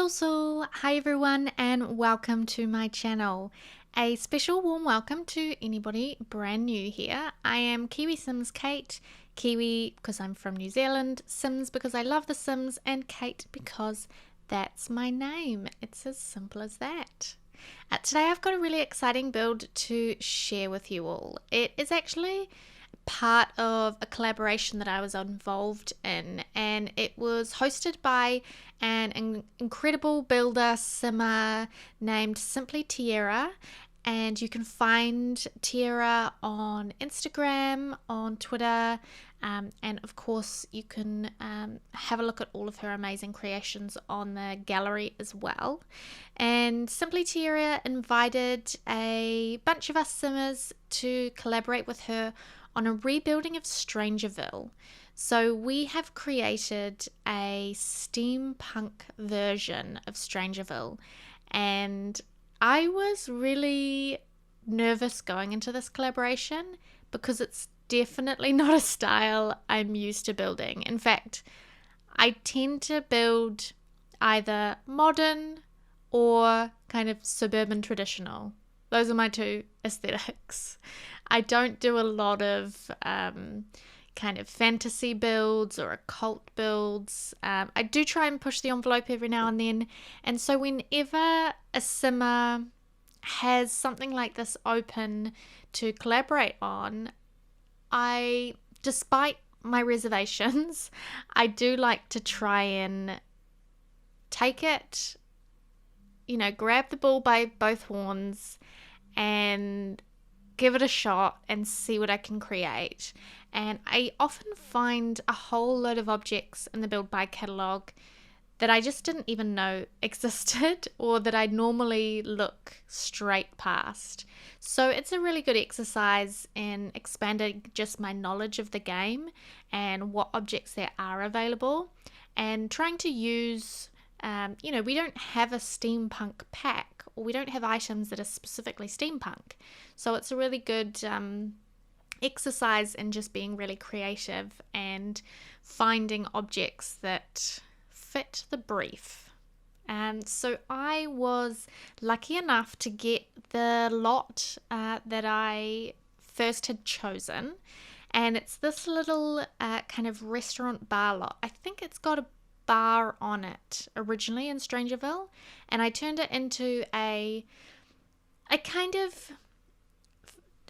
Hi everyone and welcome to my channel. A special warm welcome to anybody brand new here. I am KiwiSimsKate, Kiwi because I'm from New Zealand, Sims because I love the Sims, and Kate because that's my name. It's as simple as that. Today I've got a really exciting build to share with you all. It is actually part of a collaboration that I was involved in, and it was hosted by an incredible builder simmer named Simplee Tierra, and you can find Tierra on Instagram, on Twitter, and of course you can have a look at all of her amazing creations on the gallery as well. And Simplee Tierra invited a bunch of us simmers to collaborate with her on a rebuilding of Strangerville. So we have created a steampunk version of Strangerville, and I was really nervous going into this collaboration because it's definitely not a style I'm used to building. In fact, I tend to build either modern or kind of suburban traditional. Those are my two aesthetics. I don't do a lot of kind of fantasy builds or occult builds. I do try and push the envelope every now and then. And so whenever a simmer has something like this open to collaborate on, despite my reservations, I do like to try and take it, grab the bull by both horns and give it a shot and see what I can create. And I often find a whole load of objects in the build by catalogue that I just didn't even know existed or that I normally look straight past. So it's a really good exercise in expanding just my knowledge of the game and what objects there are available, and trying to use we don't have a steampunk pack, or we don't have items that are specifically steampunk. So it's a really good exercise in just being really creative and finding objects that fit the brief. So I was lucky enough to get the lot that I first had chosen. And it's this little kind of restaurant bar lot. I think it's got a bar on it originally in Strangerville, and I turned it into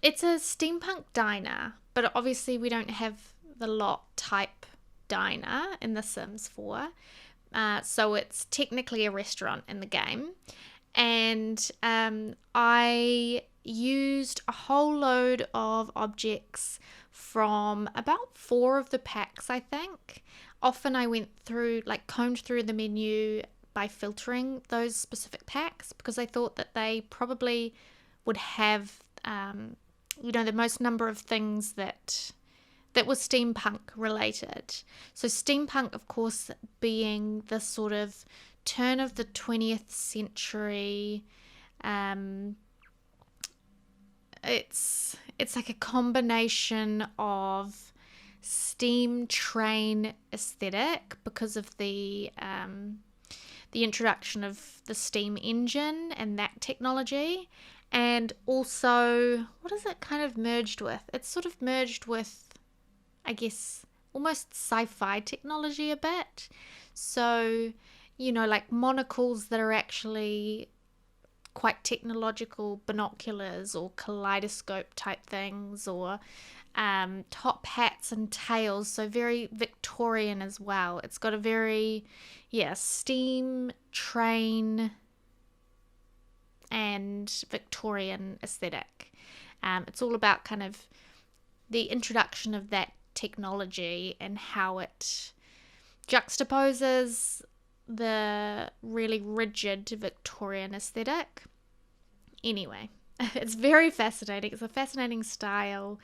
it's a steampunk diner, but obviously we don't have the lot type diner in The Sims 4, so it's technically a restaurant in the game. And I used a whole load of objects from about 4 of the packs, I think. Often I combed through the menu by filtering those specific packs, because I thought that they probably would have, the most number of things that was steampunk related. So steampunk, of course, being the sort of turn of the 20th century. It's like a combination of steam train aesthetic because of the introduction of the steam engine and that technology, and also what is it kind of merged with? It's sort of merged with, I guess, almost sci-fi technology a bit. So, like monocles that are actually quite technological binoculars or kaleidoscope type things, or top hats and tails, so very Victorian as well. It's got a very steam train and Victorian aesthetic. It's all about kind of the introduction of that technology and how it juxtaposes the really rigid Victorian aesthetic. Anyway, it's very fascinating. It's a fascinating style.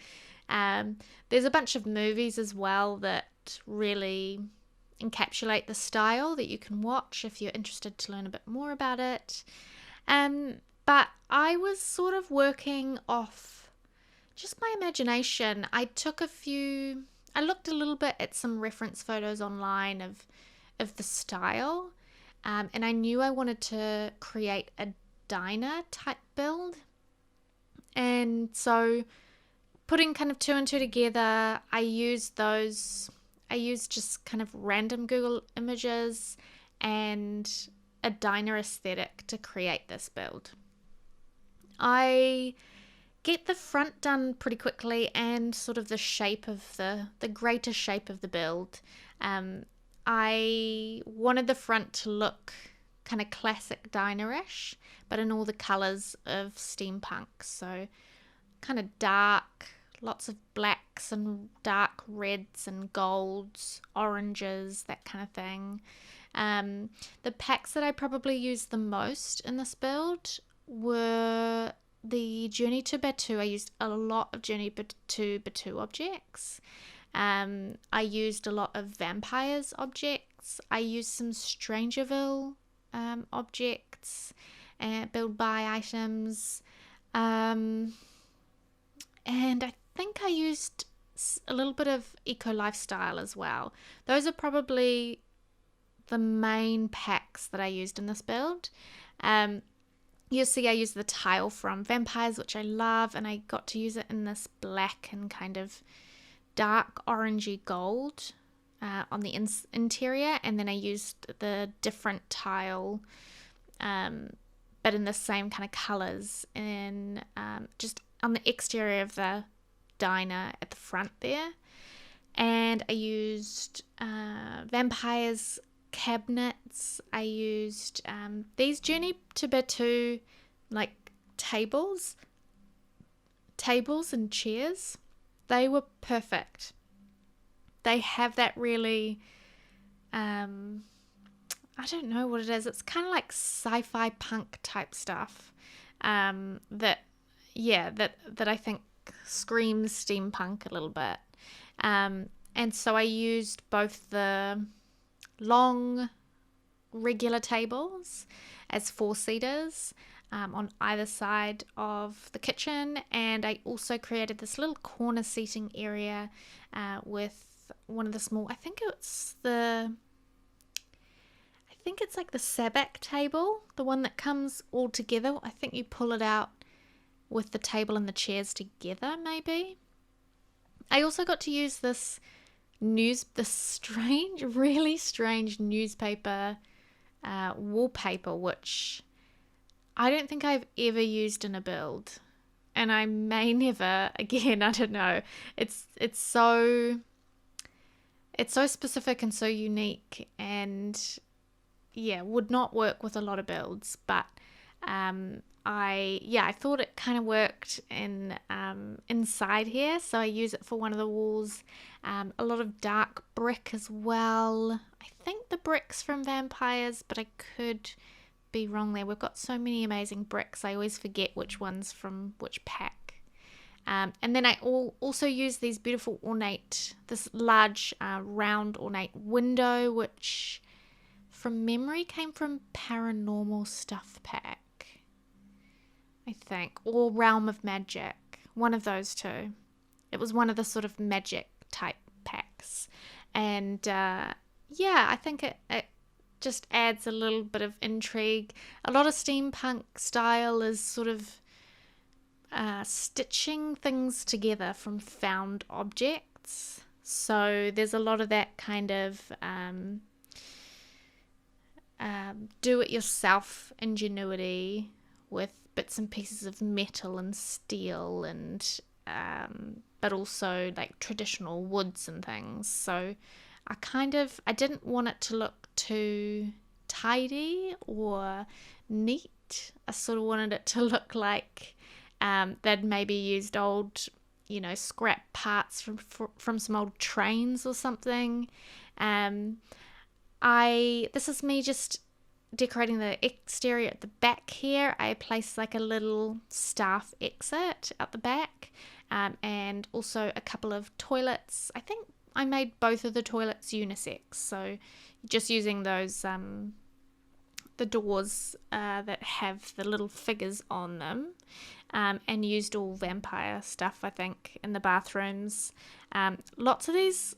There's a bunch of movies as well that really encapsulate the style that you can watch if you're interested to learn a bit more about it. But I was sort of working off just my imagination. I looked a little bit at some reference photos online of the style, and I knew I wanted to create a diner type build. And so putting kind of two and two together, I used just kind of random Google images and a diner aesthetic to create this build. I get the front done pretty quickly and sort of the shape of the greater shape of the build. I wanted the front to look kind of classic diner-ish, but in all the colors of steampunk. So kind of dark, lots of blacks and dark reds and golds, oranges, that kind of thing. The packs that I probably used the most in this build were the Journey to Batu. I used a lot of Journey to Batu objects. I used a lot of Vampires objects. I used some Strangerville objects, build buy items. And I think I used a little bit of eco lifestyle as well. Those are probably the main packs that I used in this build. You'll see I used the tile from Vampires, which I love, and I got to use it in this black and kind of dark orangey gold on the interior, and then I used the different tile but in the same kind of colors in just on the exterior of the diner at the front there. And I used Vampires cabinets. I used these Journey to Batu like tables and chairs. They were perfect. They have that really I don't know what it is. It's kind of like sci-fi punk type stuff that I think screams steampunk a little bit. And so I used both the long regular tables as 4-seaters on either side of the kitchen, and I also created this little corner seating area with one of the small, I think it's like the sabak table, the one that comes all together. I think you pull it out with the table and the chairs together, maybe. I also got to use this really strange newspaper wallpaper, which I don't think I've ever used in a build, and I may never again. I don't know. It's so specific and so unique, and would not work with a lot of builds, but I thought it kind of worked in inside here, so I use it for one of the walls. A lot of dark brick as well. I think the brick's from Vampires, but I could be wrong there. We've got so many amazing bricks, I always forget which one's from which pack. And then I also use these beautiful this large round ornate window, which from memory came from Paranormal Stuff pack, I think, or Realm of Magic, one of those two. It was one of the sort of magic type packs, and I think it just adds a little bit of intrigue. A lot of steampunk style is sort of stitching things together from found objects, so there's a lot of that kind of do-it-yourself ingenuity with bits and pieces of metal and steel, and but also like traditional woods and things. So I didn't want it to look too tidy or neat. I sort of wanted it to look like they'd maybe used old, scrap parts from some old trains or something. This is me just decorating the exterior at the back here. I placed like a little staff exit at the back, and also a couple of toilets. I think I made both of the toilets unisex, so just using those the doors that have the little figures on them, and used all vampire stuff, I think, in the bathrooms. Lots of these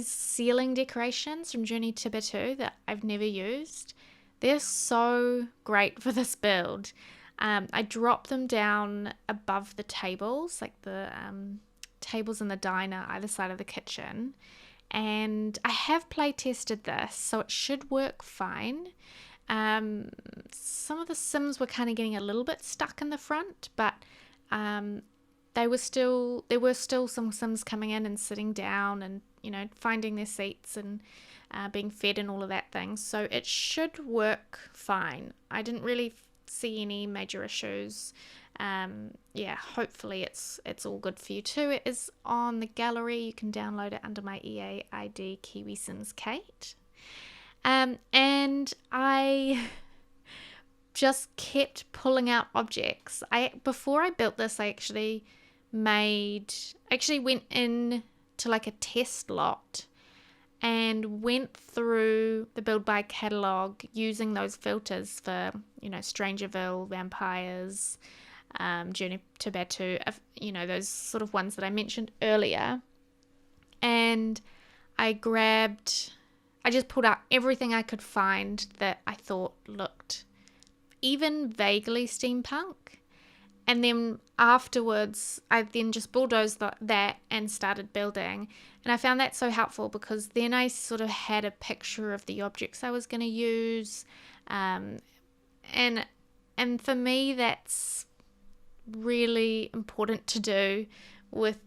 ceiling decorations from Journey to Batu that I've never used. They're so great for this build. I drop them down above the tables, like the tables in the diner either side of the kitchen. And I have play tested this, so it should work fine. Some of the Sims were kind of getting a little bit stuck in the front, but there were still some Sims coming in and sitting down and, finding their seats and being fed and all of that thing. So it should work fine. I didn't really see any major issues. Hopefully it's all good for you too. It is on the gallery. You can download it under my EA ID KiwiSimsKate. And I just kept pulling out objects. Before I built this, I actually went in to like a test lot and went through the build by catalog using those filters for, Strangerville, vampires, Journey to Batu, those sort of ones that I mentioned earlier. And I just pulled out everything I could find that I thought looked even vaguely steampunk. And then afterwards, I then just bulldozed that and started building. And I found that so helpful because then I sort of had a picture of the objects I was going to use. And for me, that's really important to do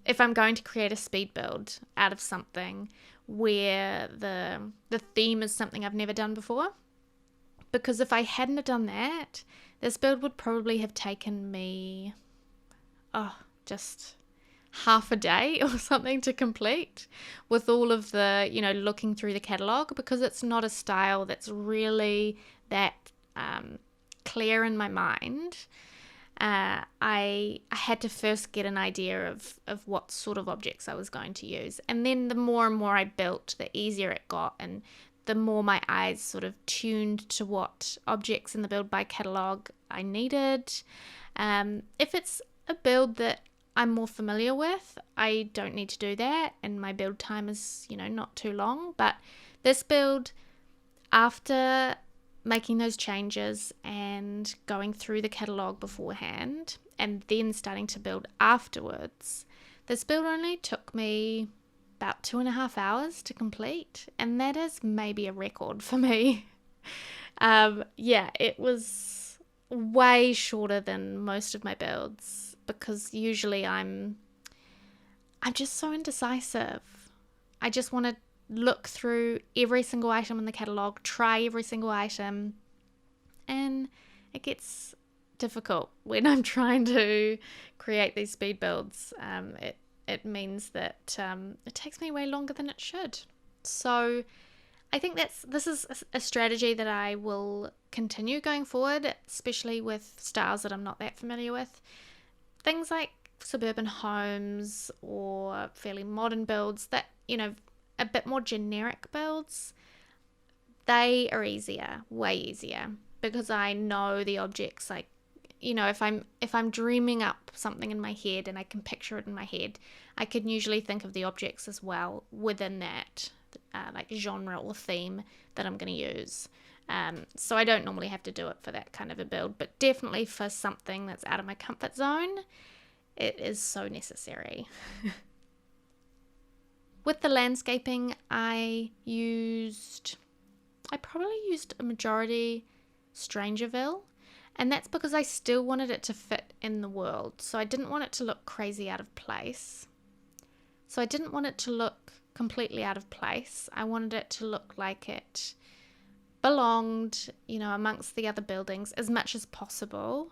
if I'm going to create a speed build out of something where the theme is something I've never done before. Because if I hadn't have done that, this build would probably have taken me just half a day or something to complete, with all of the, looking through the catalogue, because it's not a style that's really that clear in my mind. I had to first get an idea of what sort of objects I was going to use. And then the more and more I built, the easier it got, and the more my eyes sort of tuned to what objects in the build by catalogue I needed. If it's a build that I'm more familiar with, I don't need to do that, and my build time is, not too long. But this build, after making those changes and going through the catalogue beforehand and then starting to build afterwards, this build only took me about 2.5 hours to complete, and that is maybe a record for me. It was way shorter than most of my builds because usually I'm just so indecisive. I just want to look through every single item in the catalogue, try every single item, and it gets difficult when I'm trying to create these speed builds. It means that it takes me way longer than it should. So I think this is a strategy that I will continue going forward, especially with styles that I'm not that familiar with. Things like suburban homes or fairly modern builds that, a bit more generic builds, they are easier, way easier, because I know the objects. Like, if I'm dreaming up something in my head and I can picture it in my head, I can usually think of the objects as well within that like genre or theme that I'm going to use. So I don't normally have to do it for that kind of a build, but definitely for something that's out of my comfort zone, it is so necessary. With the landscaping, I probably used a majority Strangerville, and that's because I still wanted it to fit in the world. So I didn't want it to look crazy out of place. So I didn't want it to look completely out of place. I wanted it to look like it belonged, amongst the other buildings as much as possible.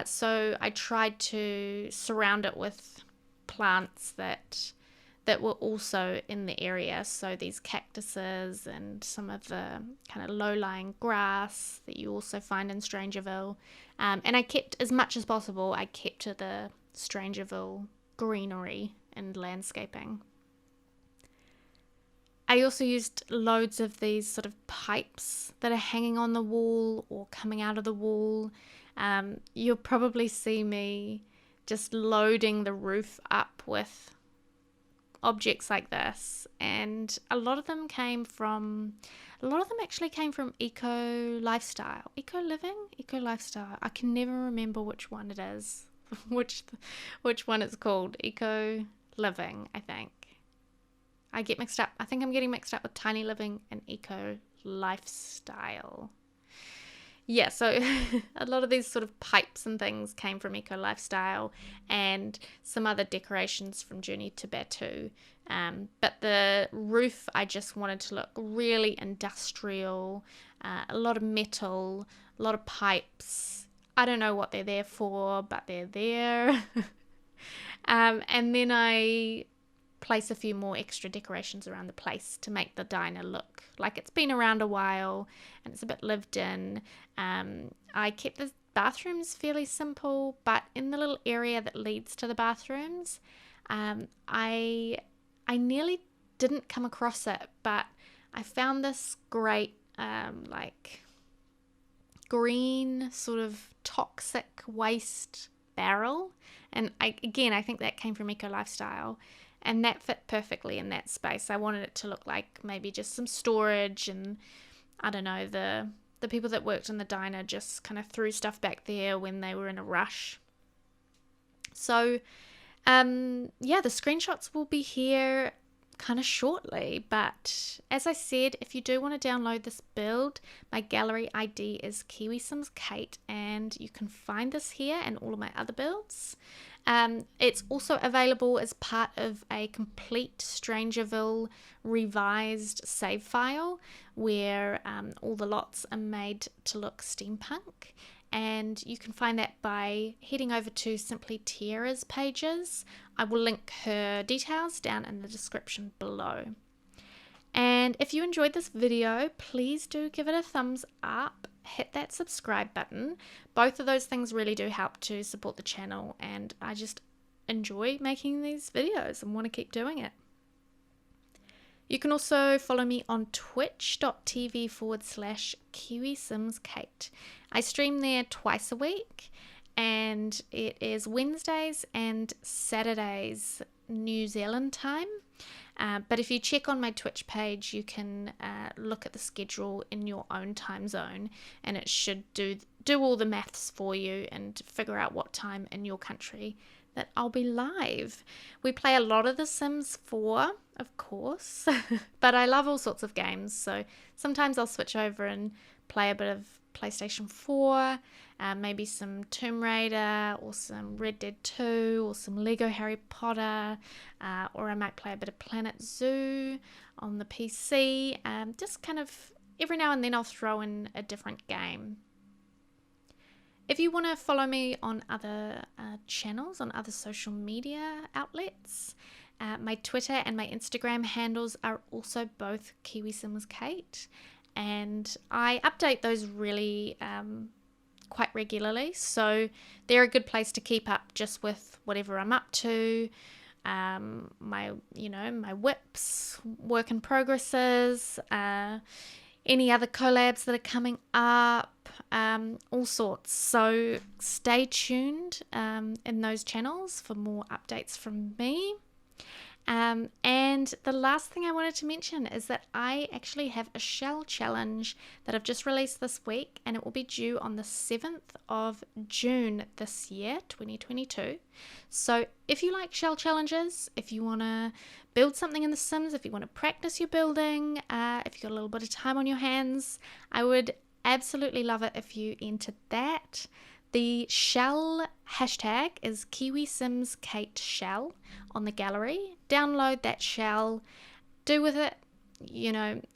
So I tried to surround it with plants that were also in the area. So these cactuses and some of the kind of low-lying grass that you also find in Strangerville. And I kept, as much as possible, I kept to the Strangerville greenery and landscaping. I also used loads of these sort of pipes that are hanging on the wall or coming out of the wall. You'll probably see me just loading the roof up with objects like this, and a lot of them actually came from eco lifestyle, eco living, eco lifestyle. I can never remember which one it is, which one it's called. Eco living, I think. I get mixed up. I think I'm getting mixed up with tiny living and eco lifestyle. Yeah, so a lot of these sort of pipes and things came from eco lifestyle, and some other decorations from Journey to Batu. But the roof, I just wanted to look really industrial, a lot of metal, a lot of pipes. I don't know what they're there for, but they're there. And then I place a few more extra decorations around the place to make the diner look like it's been around a while and it's a bit lived in. I kept the bathrooms fairly simple, but in the little area that leads to the bathrooms, I nearly didn't come across it, but I found this great like green sort of toxic waste barrel, and I think that came from Eco Lifestyle, and that fit perfectly in that space. I wanted it to look like maybe just some storage, and I don't know, the people that worked in the diner just kind of threw stuff back there when they were in a rush. So yeah, the screenshots will be here kind of shortly, but as I said, if you do want to download this build, my gallery ID is KiwiSimsKate, and you can find this here and all of my other builds. It's also available as part of a complete Strangerville revised save file where all the lots are made to look steampunk, and you can find that by heading over to Simplee Tierra's pages. I will link her details down in the description below. And if you enjoyed this video, please do give it a thumbs up, hit that subscribe button. Both of those things really do help to support the channel, and I just enjoy making these videos and want to keep doing it. You can also follow me on twitch.tv/KiwiSimsKate. I stream there twice a week, and it is Wednesdays and Saturdays New Zealand time. But if you check on my Twitch page, you can look at the schedule in your own time zone, and it should do all the maths for you and figure out what time in your country that I'll be live. We play a lot of The Sims 4, of course, but I love all sorts of games, so sometimes I'll switch over and play a bit of PlayStation 4, maybe some Tomb Raider or some Red Dead 2 or some Lego Harry Potter, or I might play a bit of Planet Zoo on the PC. Just kind of every now and then I'll throw in a different game. If you want to follow me on other channels, on other social media outlets, my Twitter and my Instagram handles are also both KiwiSimsKate, and I update those really quite regularly, so they're a good place to keep up just with whatever I'm up to, my whips, work in progresses, any other collabs that are coming up, all sorts. So stay tuned in those channels for more updates from me. And the last thing I wanted to mention is that I actually have a shell challenge that I've just released this week, and it will be due on the 7th of June this year, 2022. So if you like shell challenges, if you want to build something in The Sims, if you want to practice your building, if you've got a little bit of time on your hands, I would absolutely love it if you entered that. The shell hashtag is KiwiSimsKateShell on the gallery. Download that shell, do with it,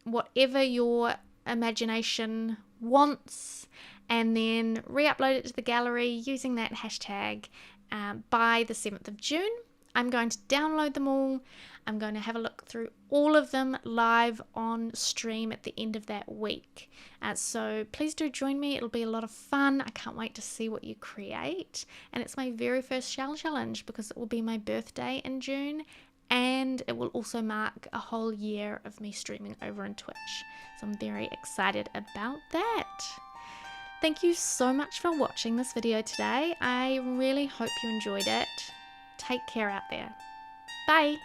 whatever your imagination wants, and then re-upload it to the gallery using that hashtag by the 7th of June. I'm going to download them all. I'm going to have a look through all of them live on stream at the end of that week. So please do join me. It'll be a lot of fun. I can't wait to see what you create. And it's my very first shell challenge because it will be my birthday in June, and it will also mark a whole year of me streaming over on Twitch. So I'm very excited about that. Thank you so much for watching this video today. I really hope you enjoyed it. Take care out there. Bye.